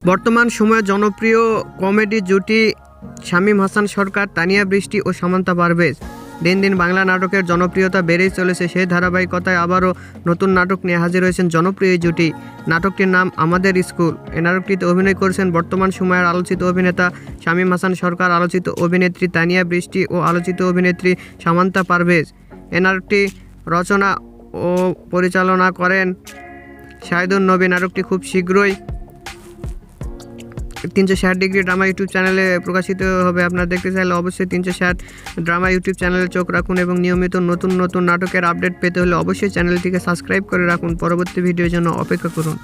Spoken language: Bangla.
বর্তমান সময়ে জনপ্রিয় কমেডি জুটি শামীম হাসান সরকার, তানিয়া বৃষ্টি ও সামান্তা পারভেজ। দিন দিন বাংলা নাটকের জনপ্রিয়তা বেড়েই চলেছে। সেই ধারাবাহিকতায় আবারও নতুন নাটক নিয়ে হাজির হয়েছেন জনপ্রিয় এই জুটি। নাটকটির নাম আমাদের স্কুল। এই নাটকটিতে অভিনয় করেছেন বর্তমান সময়ের আলোচিত অভিনেতা শামীম হাসান সরকার, আলোচিত অভিনেত্রী তানিয়া বৃষ্টি ও আলোচিত অভিনেত্রী সামান্তা পারভেজ। এই নাটকটি রচনা ও পরিচালনা করেন শাহিদুন নবী। নাটকটি খুব শীঘ্রই 360 ডিগ্রি ড্রামা ইউটিউব চ্যানেলে প্রকাশিত হবে। আপনারা দেখতে চাইলে অবশ্যই 360 ড্রামা ইউটিউব চ্যানেলে চোখ রাখুন এবং নিয়মিত নতুন নতুন নাটকের আপডেট পেতে হলে অবশ্যই চ্যানেলটিকে সাবস্ক্রাইব করে রাখুন। পরবর্তী ভিডিওর জন্য অপেক্ষা করুন।